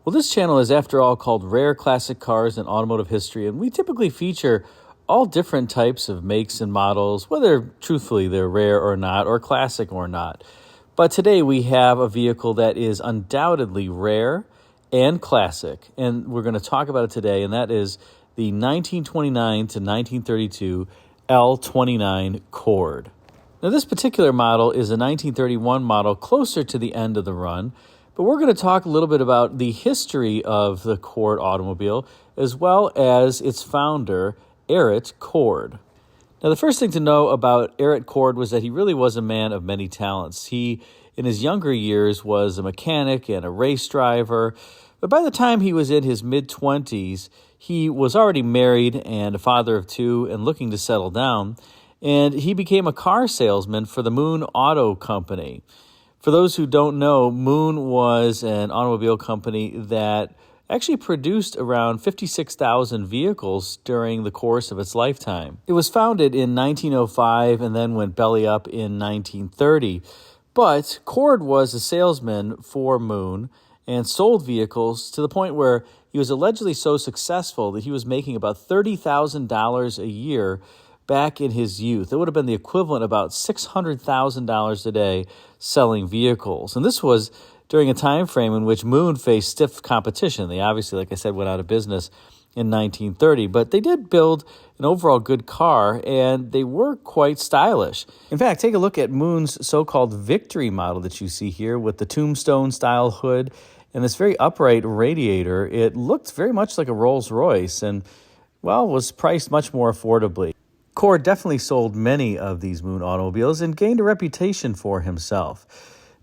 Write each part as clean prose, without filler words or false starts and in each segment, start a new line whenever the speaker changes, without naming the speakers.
Well, this channel is, after all, called Rare Classic Cars in Automotive History, and we typically feature all different types of makes and models, whether truthfully they're rare or not, or classic or not. But today we have a vehicle that is undoubtedly rare and classic, and we're going to talk about it today, and that is the 1929 to 1932 L-29 Cord. Now, this particular model is a 1931 model closer to the end of the run, but we're going to talk a little bit about the history of the Cord automobile, as well as its founder, Eric Cord. Now, the first thing to know about Eric Cord was that he really was a man of many talents. He, in his younger years, was a mechanic and a race driver, but by the time he was in his mid-20s, he was already married and a father of two and looking to settle down, and he became a car salesman for the Moon Auto Company. For those who don't know, Moon was an automobile company that actually produced around 56,000 vehicles during the course of its lifetime. It was founded in 1905 and then went belly up in 1930. But Cord was a salesman for Moon and sold vehicles to the point where he was allegedly so successful that he was making about $30,000 a year back in his youth. It would have been the equivalent of about $600,000 a day selling vehicles. And this was during a time frame in which Moon faced stiff competition. They obviously, like I said, went out of business in 1930, but they did build an overall good car, and they were quite stylish. In fact, take a look at Moon's so-called Victory model that you see here with the tombstone-style hood and this very upright radiator. It looked very much like a Rolls-Royce and, well, was priced much more affordably. Cord definitely sold many of these Moon automobiles and gained a reputation for himself.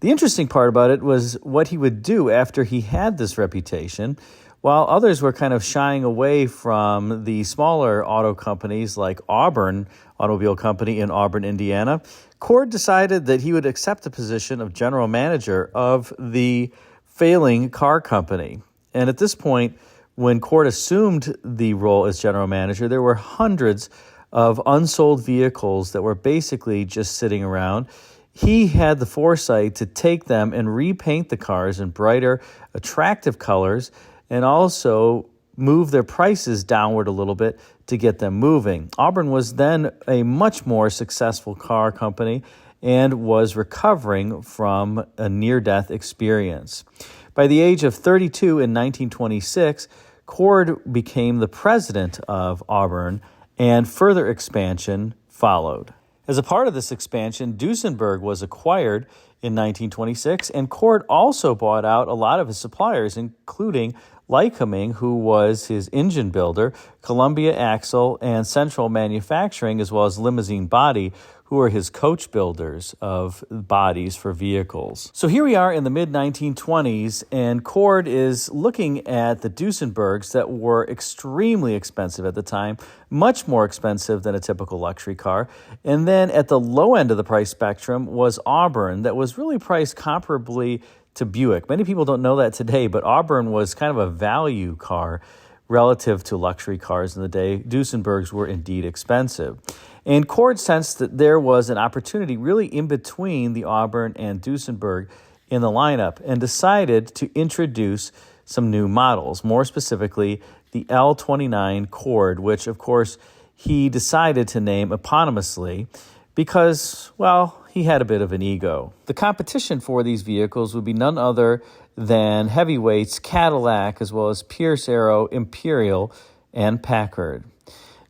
The interesting part about it was what he would do after he had this reputation. While others were kind of shying away from the smaller auto companies like Auburn Automobile Company in Auburn, Indiana, Cord decided that he would accept the position of general manager of the failing car company. And at this point, when Cord assumed the role as general manager, there were hundreds of unsold vehicles that were basically just sitting around. He had the foresight to take them and repaint the cars in brighter, attractive colors and also move their prices downward a little bit to get them moving. Auburn was then a much more successful car company and was recovering from a near-death experience. By the age of 32 in 1926, Cord became the president of Auburn, and further expansion followed. As a part of this expansion, Duesenberg was acquired in 1926, and Cord also bought out a lot of his suppliers, including Lycoming, who was his engine builder, Columbia Axle, and Central Manufacturing, as well as Limousine Body, who are his coach builders of bodies for vehicles. So here we are in the mid-1920s, and Cord is looking at the Duesenbergs that were extremely expensive at the time, much more expensive than a typical luxury car. And then at the low end of the price spectrum was Auburn, that was really priced comparably to Buick. Many people don't know that today, but Auburn was kind of a value car relative to luxury cars in the day. Duesenbergs were indeed expensive. And Cord sensed that there was an opportunity really in between the Auburn and Duesenberg in the lineup and decided to introduce some new models, more specifically the L-29 Cord, which, of course, he decided to name eponymously because, well, he had a bit of an ego. The competition for these vehicles would be none other than heavyweights Cadillac, as well as Pierce Arrow, Imperial, and Packard.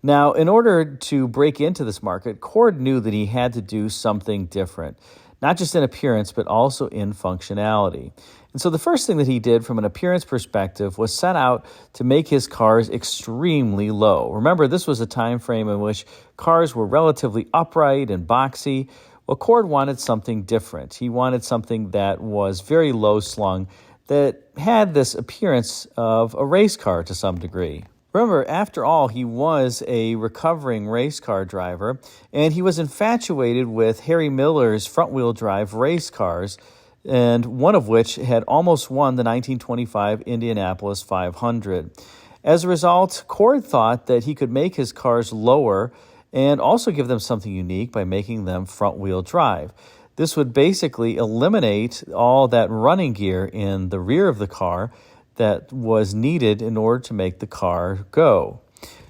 Now, in order to break into this market, Cord knew that he had to do something different, not just in appearance, but also in functionality. And so the first thing that he did from an appearance perspective was set out to make his cars extremely low. Remember, this was a time frame in which cars were relatively upright and boxy. Well, Cord wanted something different. He wanted something that was very low slung, that had this appearance of a race car to some degree. Remember, after all, he was a recovering race car driver, and he was infatuated with Harry Miller's front-wheel drive race cars, and one of which had almost won the 1925 Indianapolis 500. As a result, Cord thought that he could make his cars lower and also give them something unique by making them front-wheel drive. This would basically eliminate all that running gear in the rear of the car that was needed in order to make the car go.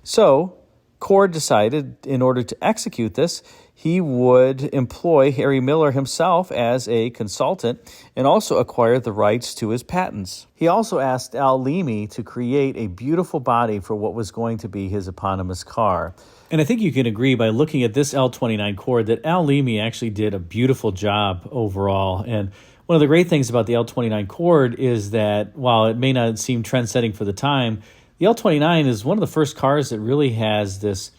So Cord decided, in order to execute this, he would employ Harry Miller himself as a consultant and also acquire the rights to his patents. He also asked Al Leamy to create a beautiful body for what was going to be his eponymous car. And I think you can agree by looking at this L-29 Cord that Al Leamy actually did a beautiful job overall. And one of the great things about the L-29 Cord is that while it may not seem trend-setting for the time, the L-29 is one of the first cars that really has this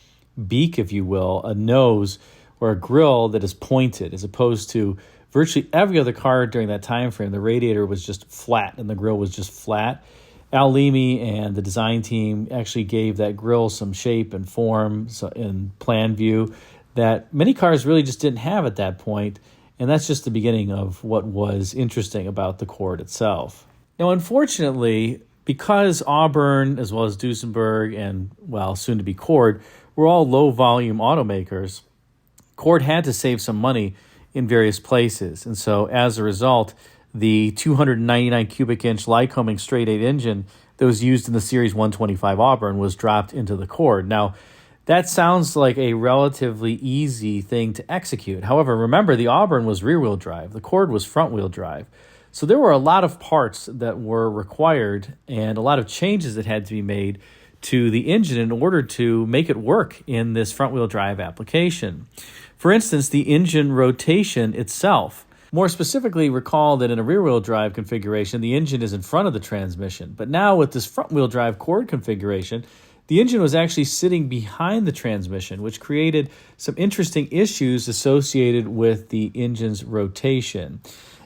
beak, if you will, a nose or a grill that is pointed, as opposed to virtually every other car during that time frame. The radiator was just flat and the grill was just flat. Al Leamy and the design team actually gave that grill some shape and form in plan view that many cars really just didn't have at that point. And that's just the beginning of what was interesting about the Cord itself. Now, unfortunately, because Auburn, as well as Duesenberg and, well, soon to be Cord, were all low-volume automakers, Cord had to save some money in various places. And so as a result, the 299 cubic inch Lycoming straight 8 engine that was used in the Series 125 Auburn was dropped into the Cord. Now, that sounds like a relatively easy thing to execute. However, remember, the Auburn was rear-wheel drive. The Cord was front-wheel drive. So there were a lot of parts that were required and a lot of changes that had to be made to the engine in order to make it work in this front-wheel drive application. For instance, the engine rotation itself. More specifically, recall that in a rear-wheel drive configuration, the engine is in front of the transmission. But now with this front-wheel drive Cord configuration, the engine was actually sitting behind the transmission, which created some interesting issues associated with the engine's rotation.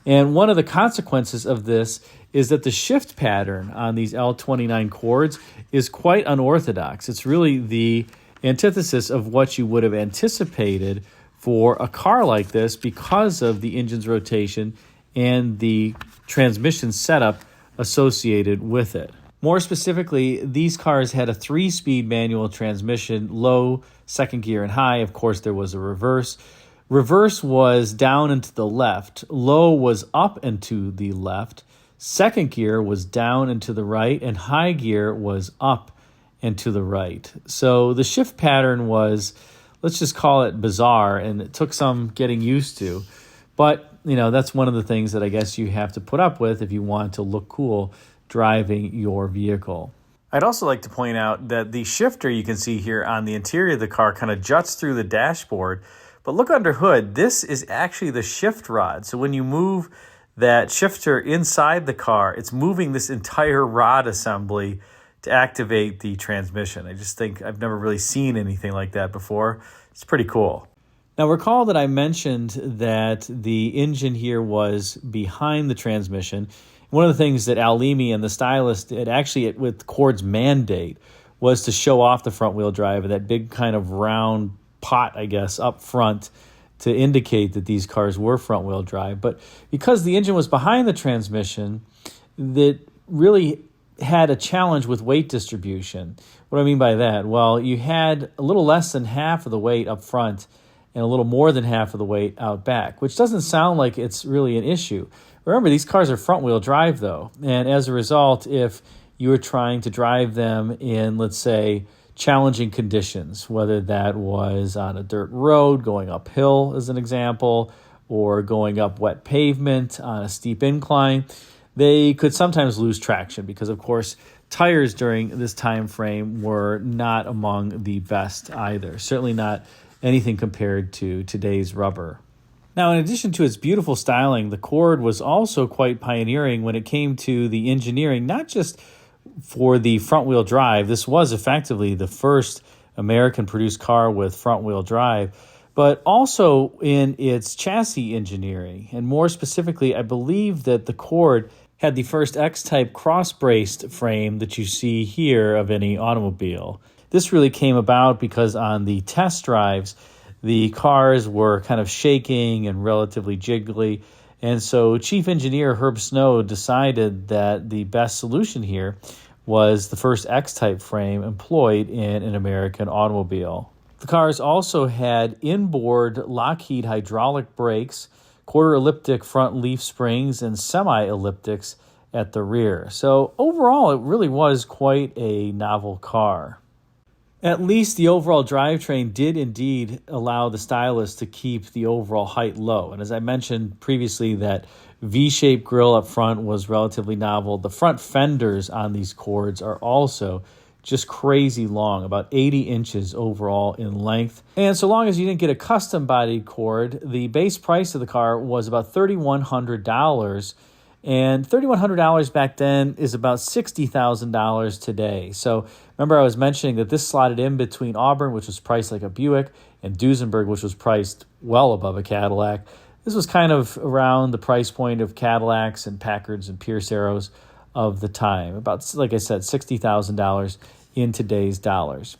And one of the consequences of this is that the shift pattern on these L-29 Cords is quite unorthodox. It's really the antithesis of what you would have anticipated for a car like this because of the engine's rotation and the transmission setup associated with it. More specifically, these cars had a 3-speed manual transmission, low, second gear, and high. Of course, there was a reverse. Reverse was down and to the left. Low was up and to the left. Second gear was down and to the right, and high gear was up and to the right. So the shift pattern was, let's just call it bizarre, and it took some getting used to. But, that's one of the things that I guess you have to put up with if you want to look cool driving your vehicle. I'd also like to point out that the shifter you can see here on the interior of the car kind of juts through the dashboard. But look under hood, this is actually the shift rod. So when you move that shifter inside the car, it's moving this entire rod assembly to activate the transmission. I just think I've never really seen anything like that before. It's pretty cool. Now recall that I mentioned that the engine here was behind the transmission. One of the things that Al Leamy and the stylist did, actually with Cord's mandate, was to show off the front-wheel drive and that big kind of round pot, I guess, up front to indicate that these cars were front-wheel drive. But because the engine was behind the transmission, that really had a challenge with weight distribution. What do I mean by that? Well, you had a little less than half of the weight up front and a little more than half of the weight out back, which doesn't sound like it's really an issue. Remember, these cars are front-wheel drive, though, and as a result, if you were trying to drive them in, let's say, challenging conditions, whether that was on a dirt road, going uphill as an example, or going up wet pavement on a steep incline, they could sometimes lose traction because, of course, tires during this time frame were not among the best either, certainly not anything compared to today's rubber. Now, in addition to its beautiful styling, the Cord was also quite pioneering when it came to the engineering, not just for the front-wheel drive. This was effectively the first American-produced car with front-wheel drive, but also in its chassis engineering. And more specifically, I believe that the Cord had the first X-type cross-braced frame that you see here of any automobile. This really came about because on the test drives, the cars were kind of shaking and relatively jiggly. And so Chief Engineer Herb Snow decided that the best solution here was the first X-type frame employed in an American automobile. The cars also had inboard Lockheed hydraulic brakes, quarter elliptic front leaf springs, and semi-elliptics at the rear. So overall, it really was quite a novel car. At least the overall drivetrain did indeed allow the stylist to keep the overall height low. And as I mentioned previously, that V-shaped grille up front was relatively novel. The front fenders on these Cords are also just crazy long, about 80 inches overall in length. And so long as you didn't get a custom bodied Cord, the base price of the car was about $3,100. And $3,100 back then is about $60,000 today. So remember, I was mentioning that this slotted in between Auburn, which was priced like a Buick, and Duesenberg, which was priced well above a Cadillac. This was kind of around the price point of Cadillacs and Packards and Pierce Arrows of the time. About, like I said, $60,000 in today's dollars.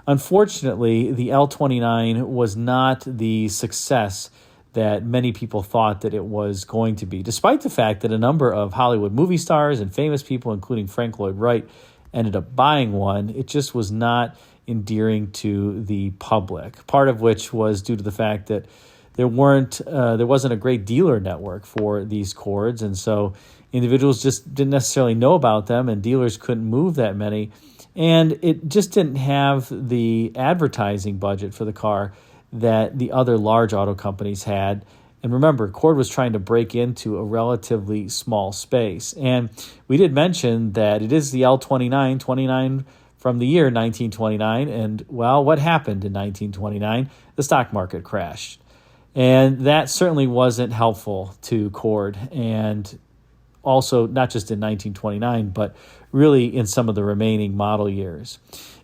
Unfortunately, the L-29 was not the success that many people thought that it was going to be, despite the fact that a number of Hollywood movie stars and famous people, including Frank Lloyd Wright, ended up buying one. It just was not endearing to the public, part of which was due to the fact that there wasn't a great dealer network for these Cords, and so individuals just didn't necessarily know about them, and dealers couldn't move that many, and it just didn't have the advertising budget for the car that the other large auto companies had. And remember, Cord was trying to break into a relatively small space. And we did mention that it is the L-29, 29 from the year 1929. And, well, what happened in 1929? The stock market crashed. And that certainly wasn't helpful to Cord. And also, not just in 1929, but really in some of the remaining model years.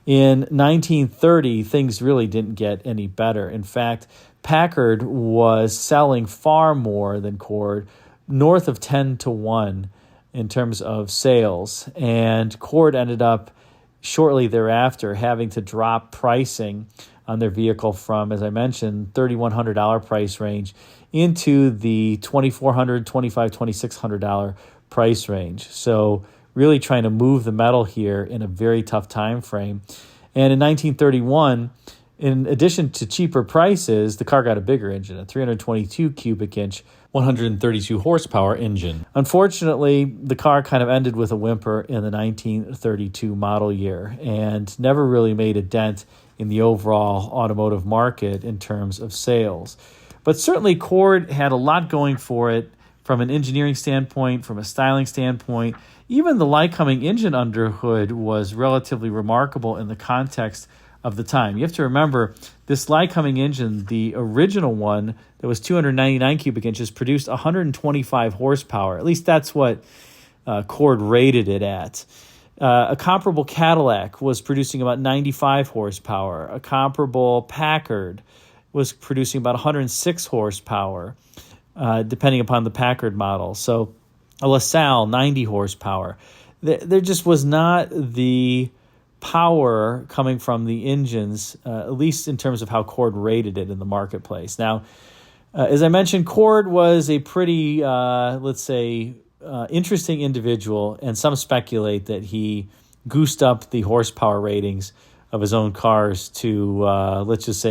In 1930, things really didn't get any better. In fact, Packard was selling far more than Cord, north of 10 to 1 in terms of sales. And Cord ended up shortly thereafter having to drop pricing on their vehicle from, as I mentioned, $3,100 price range into the $2,400, $2,500, $2,600 price range. So really trying to move the metal here in a very tough time frame. And in 1931, in addition to cheaper prices, the car got a bigger engine, a 322 cubic inch, 132 horsepower engine. Unfortunately, the car kind of ended with a whimper in the 1932 model year and never really made a dent in the overall automotive market in terms of sales. But certainly Cord had a lot going for it from an engineering standpoint, from a styling standpoint. Even the Lycoming engine underhood was relatively remarkable in the context of the time. You have to remember, this Lycoming engine, the original one that was 299 cubic inches, produced 125 horsepower. At least that's what Cord rated it at. A comparable Cadillac was producing about 95 horsepower. A comparable Packard was producing about 106 horsepower, depending upon the Packard model. So a LaSalle, 90 horsepower. There just was not the power coming from the engines, at least in terms of how Cord rated it in the marketplace. Now, as I mentioned, Cord was a pretty, interesting individual, and some speculate that he goosed up the horsepower ratings of his own cars to,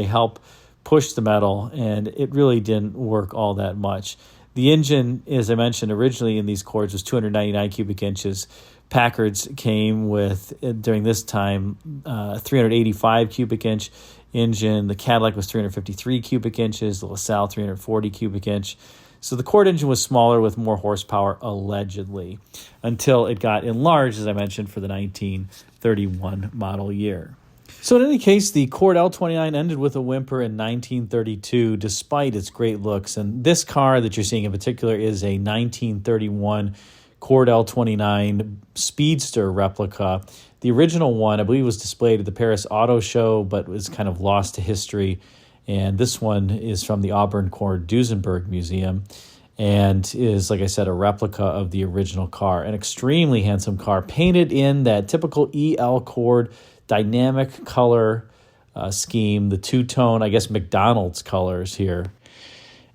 help push the metal, and it really didn't work all that much. The engine, as I mentioned, originally in these Cords was 299 cubic inches. Packards came with, during this time, 385 cubic inch engine. The Cadillac was 353 cubic inches. The LaSalle 340 cubic inch. So the Cord engine was smaller with more horsepower, allegedly, until it got enlarged, as I mentioned, for the 1931 model year. So in any case, the Cord L-29 ended with a whimper in 1932, despite its great looks. And this car that you're seeing in particular is a 1931 Cord L-29 Speedster replica. The original one, I believe, was displayed at the Paris Auto Show, but was kind of lost to history. And this one is from the Auburn Cord Duesenberg Museum and is, like I said, a replica of the original car. An extremely handsome car, painted in that typical EL Cord dynamic color scheme, the two-tone, I guess, McDonald's colors here.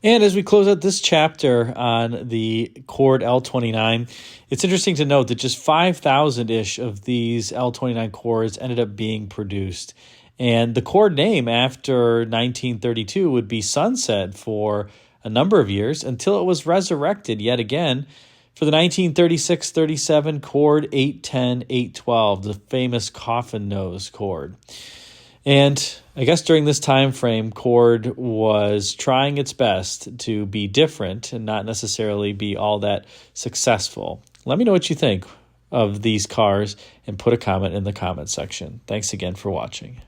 And as we close out this chapter on the Cord L-29, it's interesting to note that just 5,000-ish of these L-29 Cords ended up being produced. And the Cord name after 1932 would be sunset for a number of years until it was resurrected yet again For the 1936-37 Cord 810-812, the famous coffin nose Cord. And I guess during this time frame, Cord was trying its best to be different and not necessarily be all that successful. Let me know what you think of these cars and put a comment in the comment section. Thanks again for watching.